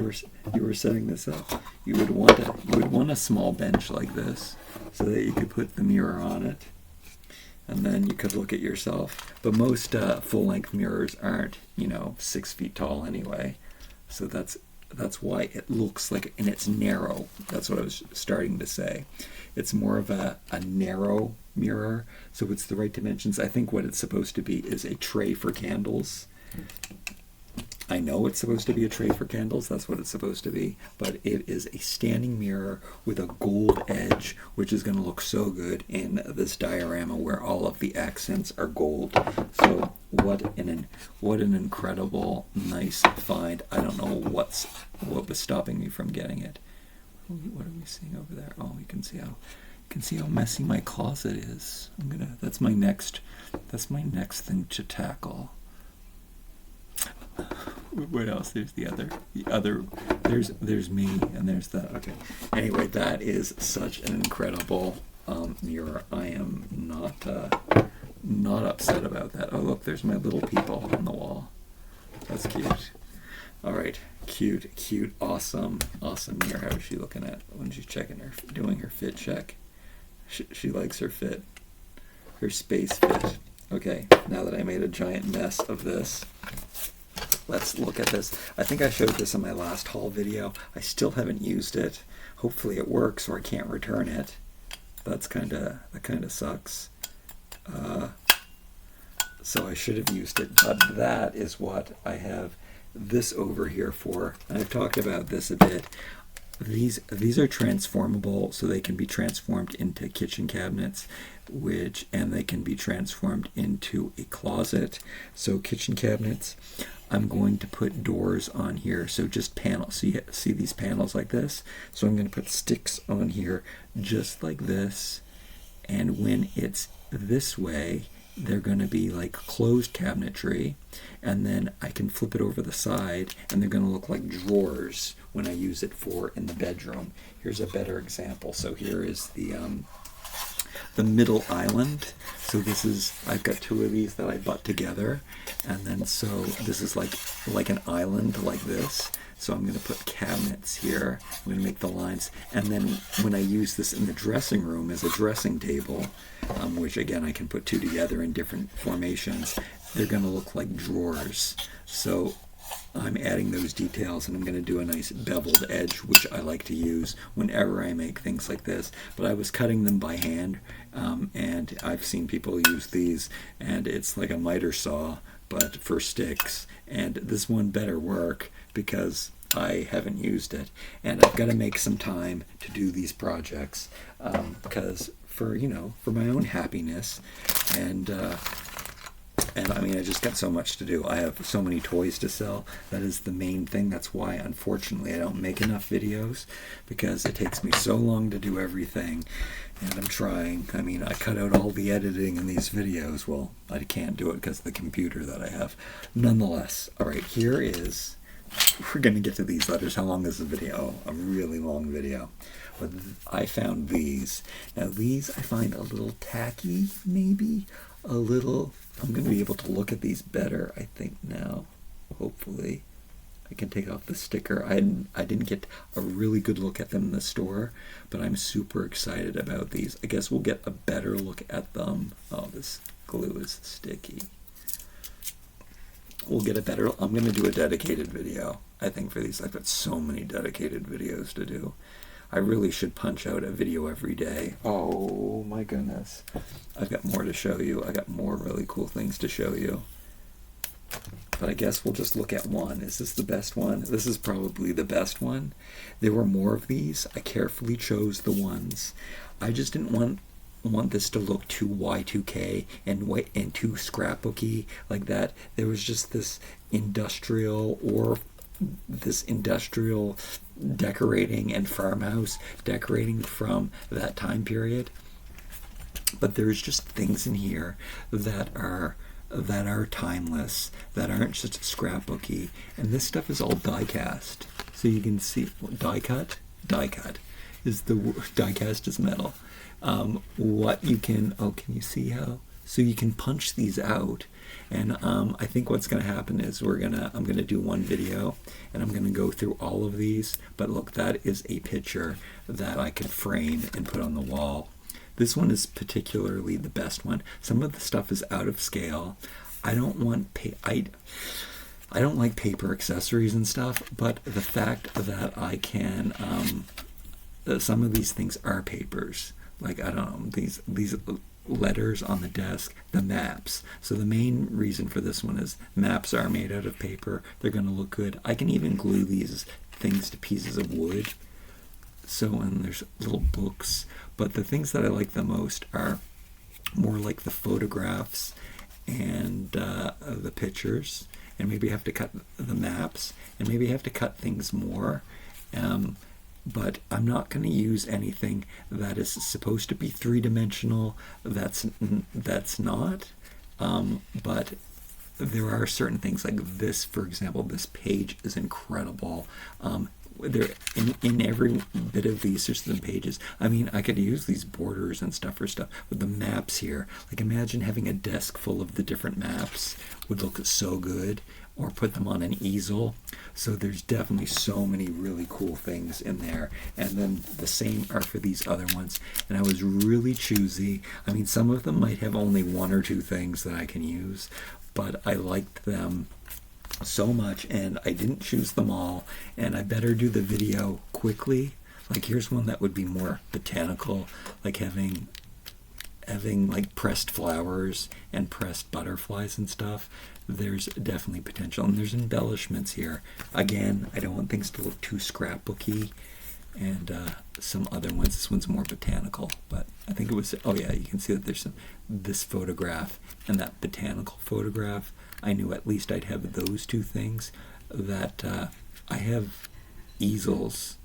were setting this up, you would want a small bench like this so that you could put the mirror on it, and then you could look at yourself. But most full-length mirrors aren't 6 feet tall anyway, so that's why it looks like, and it's narrow. That's what I was starting to say. It's more of a narrow mirror, so it's the right dimensions. I think what it's supposed to be is a tray for candles. I know it's supposed to be a tray for candles, that's what it's supposed to be, but it is a standing mirror with a gold edge, which is going to look so good in this diorama where all of the accents are gold. So what an incredible, nice find. I don't know what was stopping me from getting it. What are we seeing over there? Oh, you can see how messy my closet is. That's my next thing to tackle. What else? There's the other. There's me, and there's that. Okay. Anyway, that is such an incredible mirror. I am not upset about that. Oh, look, there's my little people on the wall. That's cute. All right, cute, awesome mirror. How is she looking at when she's doing her fit check? She likes her fit, her space fit. Okay, now that I made a giant mess of this, let's look at this. I think I showed this in my last haul video. I still haven't used it. Hopefully it works or I can't return it. That kind of sucks. So I should have used it, but that is what I have this over here for. And I've talked about this a bit. These are transformable, so they can be transformed into kitchen cabinets, and they can be transformed into a closet. So kitchen cabinets, I'm going to put doors on here, so just panels. See these panels like this? So I'm going to put sticks on here just like this, and when it's this way, they're going to be like closed cabinetry, and then I can flip it over the side and they're going to look like drawers when I use it in the bedroom. Here's a better example. So here is the middle island. So I've got two of these that I butt together, and then so this is like an island like this. So I'm going to put cabinets here. I'm going to make the lines. And then when I use this in the dressing room as a dressing table, which again I can put two together in different formations, they're going to look like drawers. So I'm adding those details, and I'm going to do a nice beveled edge, which I like to use whenever I make things like this. But I was cutting them by hand, and I've seen people use these, and it's like a miter saw, but for sticks. And this one better work because I haven't used it, and I've got to make some time to do these projects because for my own happiness, and I mean, I just got so much to do. I have so many toys to sell. That is the main thing. That's why, unfortunately, I don't make enough videos, because it takes me so long to do everything. And I'm trying. I mean, I cut out all the editing in these videos. Well, I can't do it because of the computer that I have. Nonetheless, all right, we're going to get to these letters. How long is the video? A really long video. But I found these. Now, these I find a little tacky, maybe. I'm going to be able to look at these better, I think, now. Hopefully. I can take off the sticker. I didn't get a really good look at them in the store, but I'm super excited about these. I guess we'll get a better look at them. Oh, this glue is sticky. I'm going to do a dedicated video, I think, for these. I've got so many dedicated videos to do. I really should punch out a video every day. Oh my goodness. I've got more to show you. I got more really cool things to show you. But I guess we'll just look at one. Is this the best one? This is probably the best one. There were more of these. I carefully chose the ones. I just didn't want this to look too Y2K and too scrapbooky like that. There was just this industrial decorating and farmhouse decorating from that time period. But there's just things in here that are timeless, that aren't just scrapbooky, and this stuff is all die cast. So you can see die cut is the die cast is metal. Can you see how? So you can punch these out, and I think what's going to happen is I'm going to do one video, and I'm going to go through all of these. But look, that is a picture that I can frame and put on the wall. This one is particularly the best one. Some of the stuff is out of scale. I don't like paper accessories and stuff, but the fact that I can, some of these things are papers. Like, I don't know, these letters on the desk, the maps. So the main reason for this one is maps are made out of paper. They're going to look good. I can even glue these things to pieces of wood. So, and there's little books. But the things that I like the most are more like the photographs and the pictures. And maybe have to cut the maps. And maybe have to cut things more. But I'm not going to use anything that is supposed to be three-dimensional that's not. But there are certain things like this, for example. This page is incredible. There in every bit of these, there's some pages. I mean, I could use these borders and stuff for stuff, but the maps here, like imagine having a desk full of the different maps would look so good, or put them on an easel. So there's definitely so many really cool things in there. And then the same are for these other ones. And I was really choosy. I mean, some of them might have only one or two things that I can use, but I liked them so much and I didn't choose them all. And I better do the video quickly. Like here's one that would be more botanical, like having like pressed flowers and pressed butterflies and stuff. There's definitely potential, and there's embellishments here. Again, I don't want things to look too scrapbooky, and some other ones. This one's more botanical, but I think it was, oh yeah, you can see that there's this photograph and that botanical photograph. I knew at least I'd have those two things. That I have easels,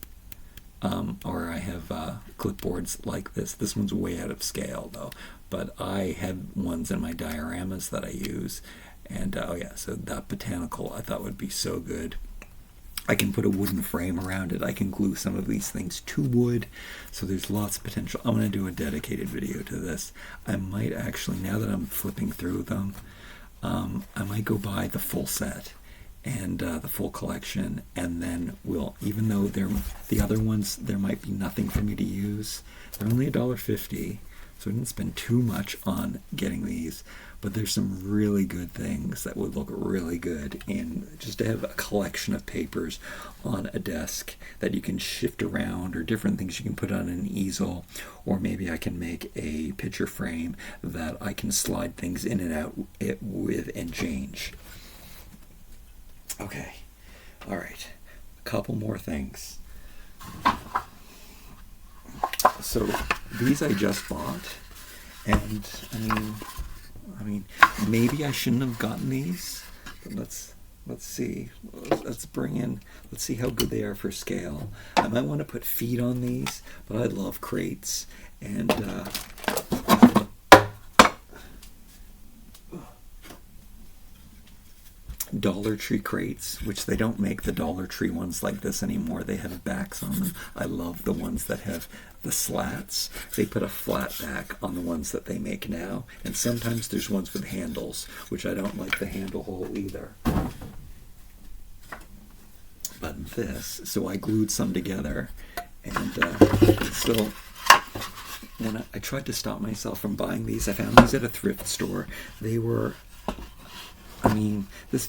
or I have clipboards like this. This one's way out of scale though, but I have ones in my dioramas that I use. And oh yeah, so that botanical I thought would be so good. I can put a wooden frame around it. I can glue some of these things to wood. So there's lots of potential. I'm going to do a dedicated video to this. I might actually, now that I'm flipping through them, I might go buy the full set and the full collection, and then we'll, even though they're the other ones, there might be nothing for me to use. They're only $1.50, so I didn't spend too much on getting these. But there's some really good things that would look really good in just to have a collection of papers on a desk that you can shift around, or different things you can put on an easel, or maybe I can make a picture frame that I can slide things in and out with and change. Okay, all right, a couple more things. So these I just bought, and I mean, maybe I shouldn't have gotten these, but let's see. Let's see how good they are for scale. I might want to put feet on these, but I love crates, and Dollar Tree crates, which they don't make the Dollar Tree ones like this anymore. They have backs on them. I love the ones that have the slats. They put a flat back on the ones that they make now, and sometimes there's ones with handles, which I don't like the handle hole either. But this, so I glued some together, and so when I tried to stop myself from buying these, I found these at a thrift store. They were, I mean, it's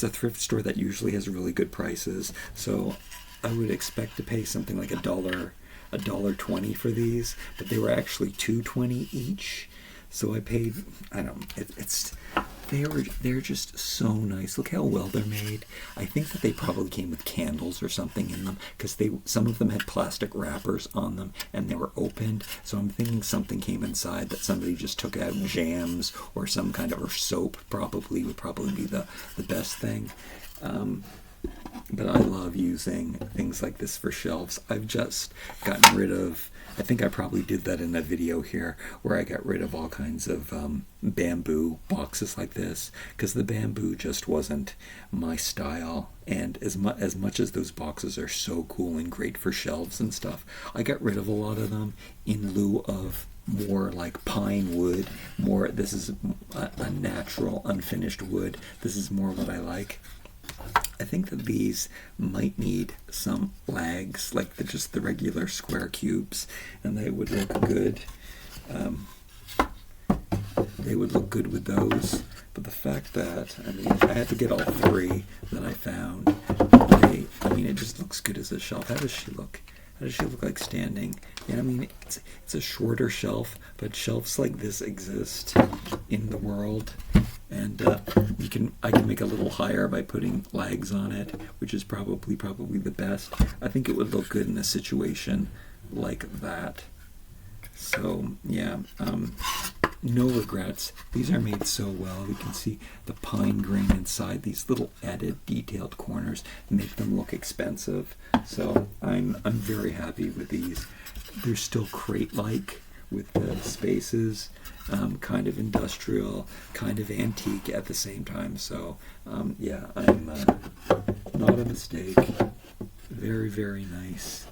a thrift store that usually has really good prices, so I would expect to pay something like $1.20 for these, but they were actually $2.20 each. So I paid, I don't know, they're just so nice. Look how well they're made. I think that they probably came with candles or something in them, because some of them had plastic wrappers on them and they were opened. So I'm thinking something came inside that somebody just took out, jams or some kind of, or soap would probably be the best thing. But I love using things like this for shelves. I've just gotten rid of, I think I probably did that in a video here, where I got rid of all kinds of bamboo boxes like this, because the bamboo just wasn't my style. And as much as those boxes are so cool and great for shelves and stuff, I got rid of a lot of them in lieu of more like pine wood. This is a natural unfinished wood. This is more what I like. I think that these might need some lags, like just the regular square cubes, and they would look good. They would look good with those. But the fact that, I mean, I had to get all three that I found. It just looks good as a shelf. How does she look? How does she look like standing? Yeah, I mean, it's a shorter shelf, but shelves like this exist in the world. And I can make a little higher by putting legs on it, which is probably the best. I think it would look good in a situation like that. So yeah, no regrets. These are made so well. You can see the pine grain inside. These little added detailed corners make them look expensive. So I'm very happy with these. They're still crate-like with the spaces, kind of industrial, kind of antique at the same time. So yeah, I'm not a mistake. Very, very nice.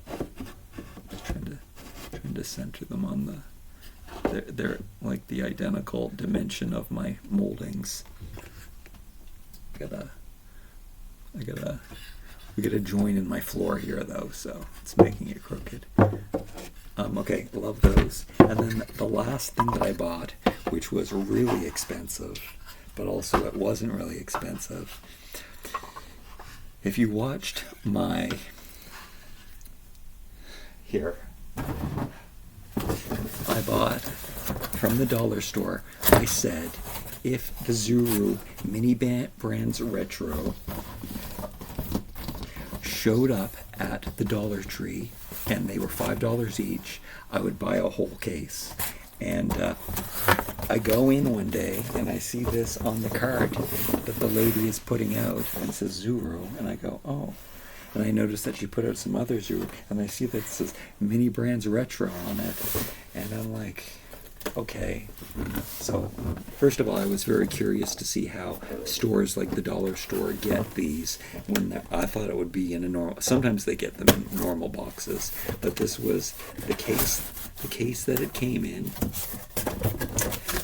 Just trying to center them on the. They're like the identical dimension of my moldings. We got a joint in my floor here though, so it's making it crooked. Okay, love those. And then the last thing that I bought, which was really expensive, but also it wasn't really expensive. If you watched my here, I bought from the dollar store. I said, if the Zuru Mini Brands Retro showed up at the Dollar Tree and they were $5 each, I would buy a whole case. And I go in one day and I see this on the cart that the lady is putting out, and it says Zuru, and I go, oh. And I noticed that she put out some other Zuru, and I see that it says Mini Brands Retro on it, and I'm like, okay. So first of all, I was very curious to see how stores like the dollar store get these. When I thought it would be in a normal. Sometimes they get them in normal boxes, but this was the case that it came in.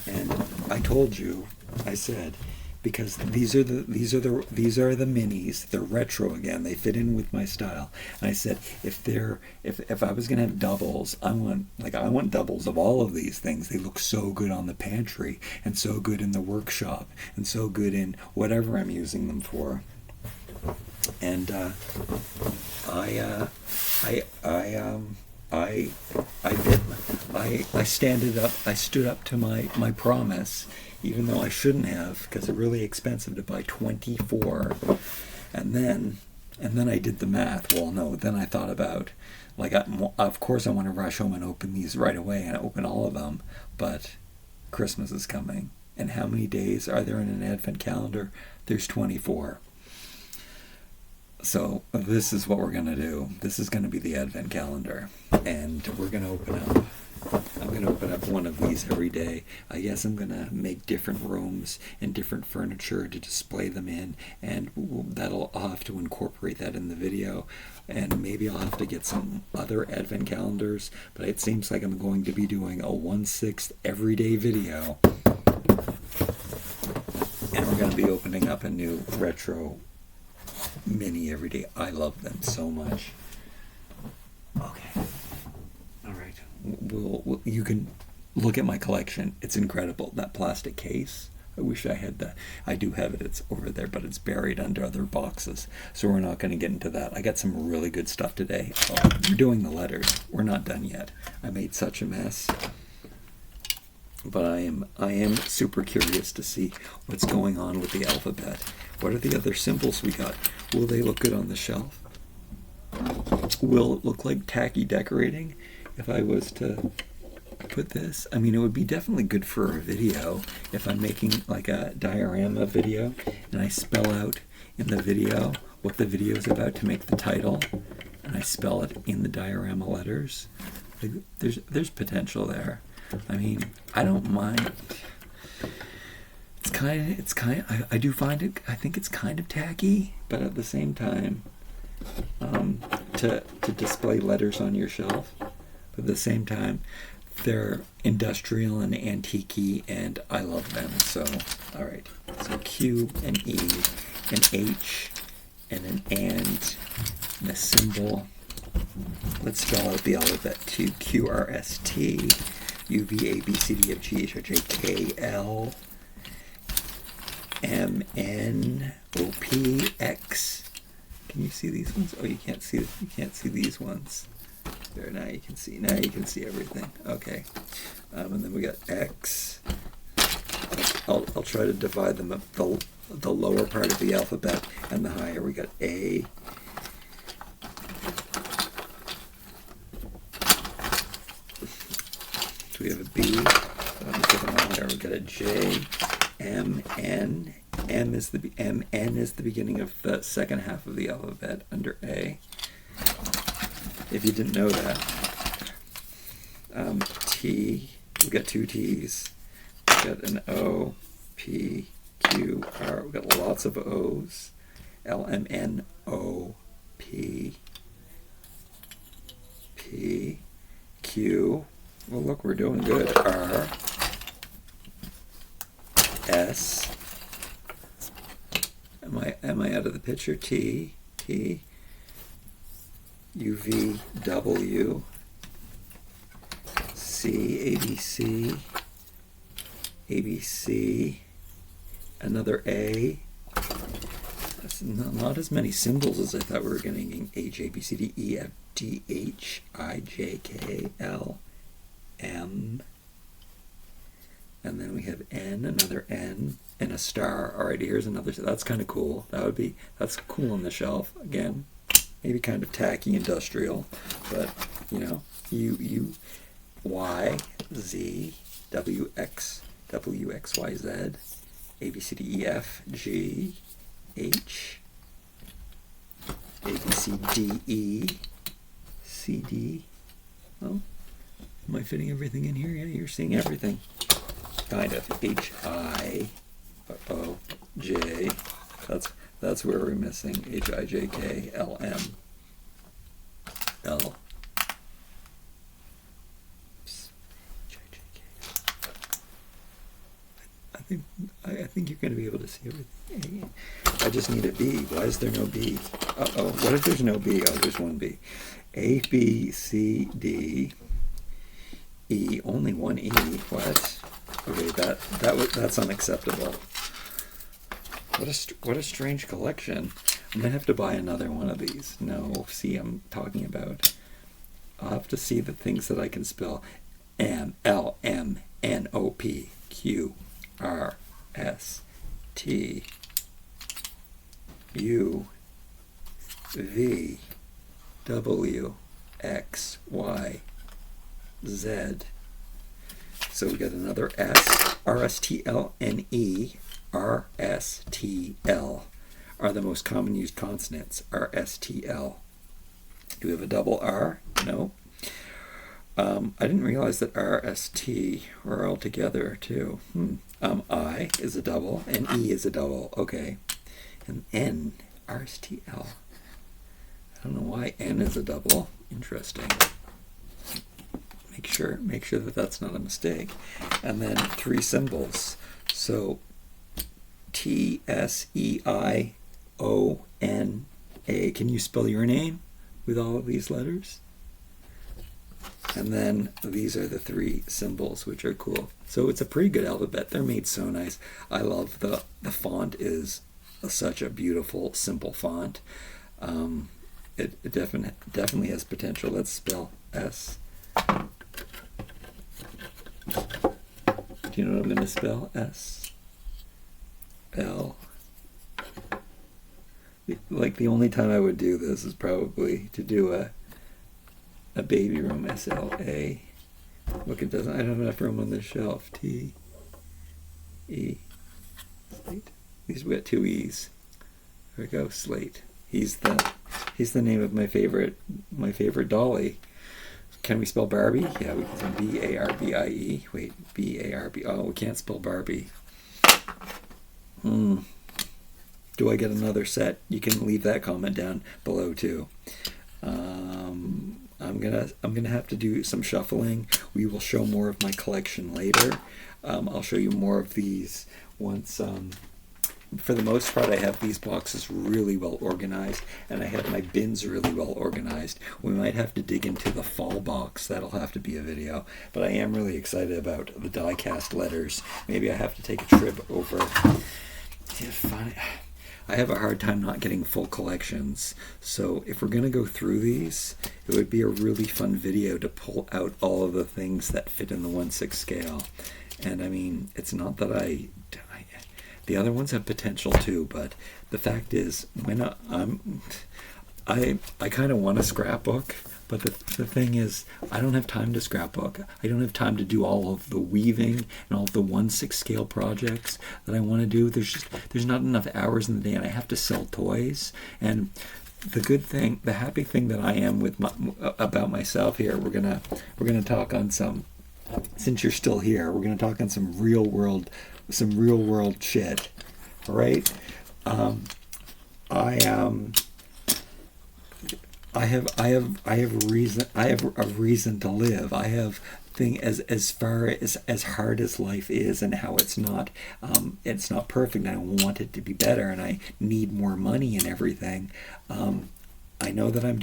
And I told you, I said, because these are the minis. They're retro again. They fit in with my style. And I said, if I was gonna have doubles, I want doubles of all of these things. They look so good on the pantry, and so good in the workshop, and so good in whatever I'm using them for. And I stood up to my promise, even though I shouldn't have, because it's really expensive to buy 24. And then I did the math. Well, no, then I thought about, of course I want to rush home and open these right away and open all of them, but Christmas is coming. And how many days are there in an advent calendar? There's 24. So this is what we're going to do. This is going to be the advent calendar. And we're going to I'm going to open up one of these every day. I guess I'm going to make different rooms and different furniture to display them in. And I'll have to incorporate that in the video. And maybe I'll have to get some other advent calendars. But it seems like I'm going to be doing a 1/6 everyday video. And we're going to be opening up a new retro mini every day. I love them so much. Okay. All right. You can look at my collection. It's incredible. That plastic case. I wish I had that. I do have it. It's over there, but it's buried under other boxes. So we're not going to get into that. I got some really good stuff today. Oh, we're doing the letters. We're not done yet. I made such a mess. But I am super curious to see what's going on with the alphabet. What are the other symbols we got? Will they look good on the shelf? Will it look like tacky decorating if I was to put this? I mean, it would be definitely good for a video if I'm making like a diorama video and I spell out in the video what the video is about to make the title, and I spell it in the diorama letters. Like, there's potential there. I mean, I don't mind. I do find it, I think it's kind of tacky, but at the same time, to display letters on your shelf, but at the same time, they're industrial and antique-y, and I love them. So, all right. So Q and E, an H, and an and a symbol. Let's spell out the alphabet too. Q, R, S, T, U, V, A, B, C, D, F, G, H, I, J, K, L, M, N, O, P, X. Can you see these ones? Oh, you can't see these ones. There, now you can see. Now you can see everything. Okay. And then we got X. I'll try to divide them up. The lower part of the alphabet and the higher. We got A. So we have a B. Let me put them on there. We got a J, M, N. M N is the beginning of the second half of the alphabet under A. If you didn't know that. T. We got two T's. We got an O, P, Q, R. We got lots of O's. L, M, N, O, P, P, Q. Well, look, we're doing good. R, S. Am I out of the picture? T, T, U, V, W, C, A, B, C, A, B, C, another A. That's not as many symbols as I thought we were getting. H, A, B, C, D, E, F, G, H, I, J, K, L, M. And then we have N, another N, and a star. All right, here's another. That's kind of cool. That's cool on the shelf. Again, maybe kind of tacky industrial, but you know, U, Y, Z, W, X, Y, Z, A, B, C, D, E, F, G, H, A, B, C, D, E, C, D. Oh, am I fitting everything in here? Yeah, you're seeing everything. Kind of. H, I, O, J. That's where we're missing. H, I, J, K, L, M, L. Oops. H, I, J, K. I think you're going to be able to see everything. I just need a B. Why is there no B? Uh-oh. What if there's no B? Oh, there's one B. A, B, C, D, E. Only one E. What? Okay, that's unacceptable. What a strange collection. I'm gonna have to buy another one of these. No, see, I'm talking about. I'll have to see the things that I can spell. M, L, M, N, O, P, Q, R, S, T, U, V, W, X, Y, Z. So we got another S, R, S, T, L, N, E, R, S, T, L are the most common used consonants, R, S, T, L. Do we have a double R? No. I didn't realize that R, S, T were all together too. I is a double and E is a double. Okay. And N, R, S, T, L. I don't know why N is a double. Interesting. Make sure that that's not a mistake. And then three symbols. So T, S, E, I, O, N, A. Can you spell your name with all of these letters? And then these are the three symbols, which are cool. So it's a pretty good alphabet. They're made so nice. I love the font is such a beautiful, simple font. It definitely has potential. Let's spell S. Do you know what I'm going to spell? S. L. Like the only time I would do this is probably to do a baby room. SLA. Look, I don't have enough room on this shelf. T. E. Slate. These we got two E's. There we go. Slate. He's the name of my favorite dolly. Can we spell Barbie? Yeah, we can spell B-A-R-B-I-E. Wait, B-A-R-B. Oh, we can't spell Barbie. Do I get another set? You can leave that comment down below too. I'm gonna have to do some shuffling. We will show more of my collection later. I'll show you more of these once. For the most part, I have these boxes really well organized, and I have my bins really well organized. We might have to dig into the fall box. That'll have to be a video. But I am really excited about the die-cast letters. Maybe I have to take a trip over. I have a hard time not getting full collections. So if we're going to go through these, it would be a really fun video to pull out all of the things that fit in the 1/6 scale. And I mean, it's not that the other ones have potential too, but the fact is, I kind of want a scrapbook, but the thing is, I don't have time to scrapbook. I don't have time to do all of the weaving and all of the 1/6 scale projects that I want to do. There's not enough hours in the day, and I have to sell toys. And the happy thing that I am about myself here, we're gonna talk on some. Since you're still here, we're gonna talk on some real world shit. All right. I have a reason to live. I have as far as hard as life is, and how it's not perfect, and I want it to be better, and I need more money and everything. I know that I'm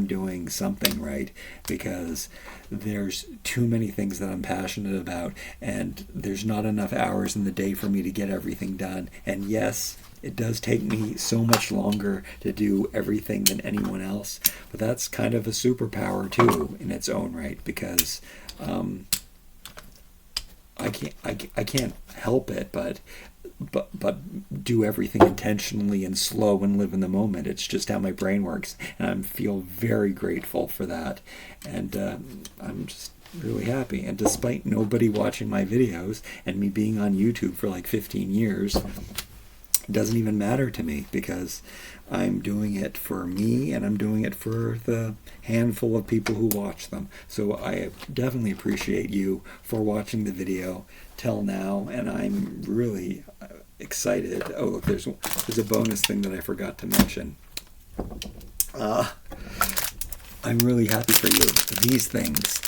doing something right, because there's too many things that I'm passionate about, and there's not enough hours in the day for me to get everything done. And yes, it does take me so much longer to do everything than anyone else, but that's kind of a superpower too in its own right, because I can't help it but do everything intentionally and slow and live in the moment. It's just how my brain works, and I feel very grateful for that, and I'm just really happy. And despite nobody watching my videos and me being on YouTube for like 15 years, it doesn't even matter to me, because I'm doing it for me, and I'm doing it for the handful of people who watch them. So I definitely appreciate you for watching the video till now, and I'm really excited. Oh, look, there's a bonus thing that I forgot to mention. I'm really happy for you. These things,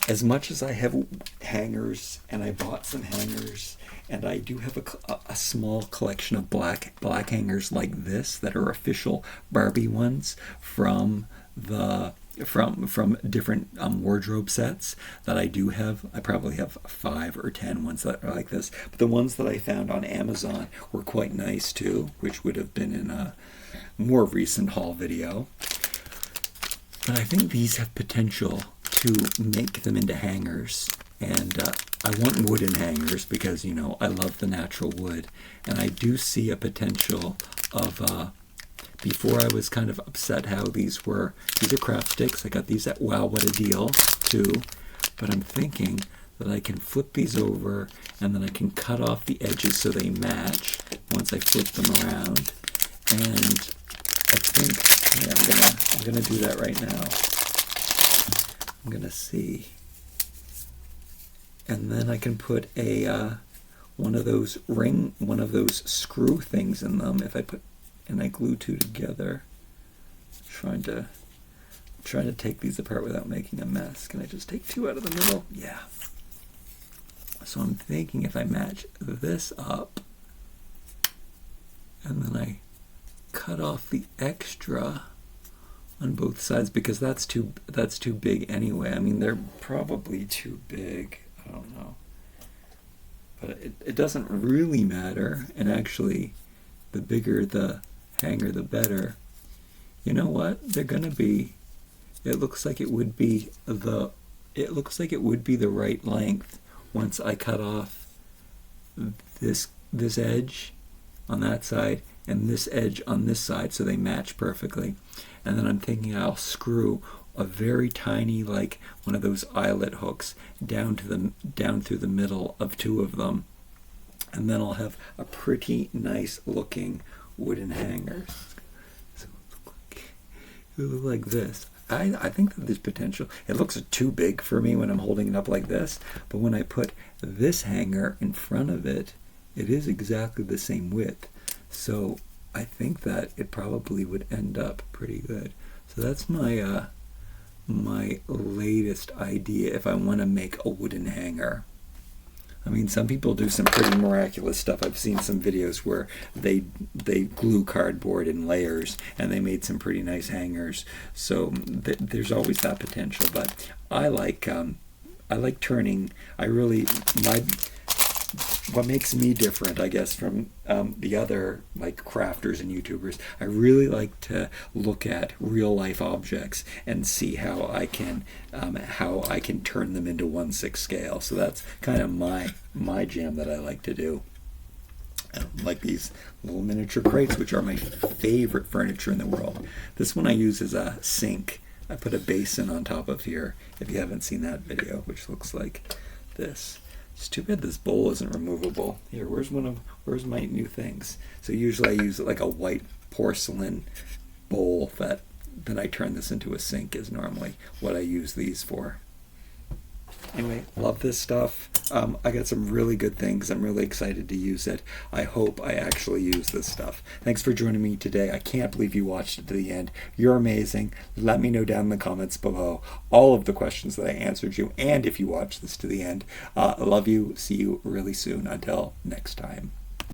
as much as I have hangers, and I bought some hangers, and I do have a small collection of black hangers like this that are official Barbie ones from different wardrobe sets that I do have. I probably have 5 or 10 ones that are like this. But the ones that I found on Amazon were quite nice too, which would have been in a more recent haul video. But I think these have potential to make them into hangers. And I want wooden hangers because, I love the natural wood. And I do see a potential of, before I was kind of upset how these are craft sticks. I got these at Wow What a Deal too. But I'm thinking that I can flip these over, and then I can cut off the edges so they match once I flip them around. And I think, I'm gonna do that right now. I'm gonna see. And then I can put one of those screw things in them if I put, and I glue 2 together. I'm trying to take these apart without making a mess. Can I just take 2 out of the middle? Yeah. So I'm thinking if I match this up, and then I cut off the extra on both sides, because that's too big anyway. I mean, they're probably too big. I don't know. But it doesn't really matter. And actually, the bigger the hanger, the better. You know what? They're gonna be. It looks like it would be the right length once I cut off this edge on that side and this edge on this side, so they match perfectly. And then I'm thinking I'll screw a very tiny, like one of those eyelet hooks down through the middle of 2 of them, and then I'll have a pretty nice looking wooden hanger. So it will look like this. I think that there's potential. It looks too big for me when I'm holding it up like this, but when I put this hanger in front of it, it is exactly the same width. So I think that it probably would end up pretty good. So that's my my latest idea if I want to make a wooden hanger. I mean, some people do some pretty miraculous stuff. I've seen some videos where they glue cardboard in layers, and they made some pretty nice hangers. So there's always that potential. But I like turning. what makes me different, I guess, from the other like crafters and YouTubers, I really like to look at real life objects and see how I can turn them into 1/6 scale. So that's kind of my jam that I like to do. Like these little miniature crates, which are my favorite furniture in the world. This one I use as a sink. I put a basin on top of here, if you haven't seen that video, which looks like this. It's too bad this bowl isn't removable. Here, where's my new things? So usually I use like a white porcelain bowl that then I turn this into a sink is normally what I use these for. Anyway, love this stuff. I got some really good things. I'm really excited to use it. I hope I actually use this stuff. Thanks for joining me today. I can't believe you watched it to the end. You're amazing. Let me know down in the comments below all of the questions that I answered you, and if you watched this to the end. I love you. See you really soon. Until next time.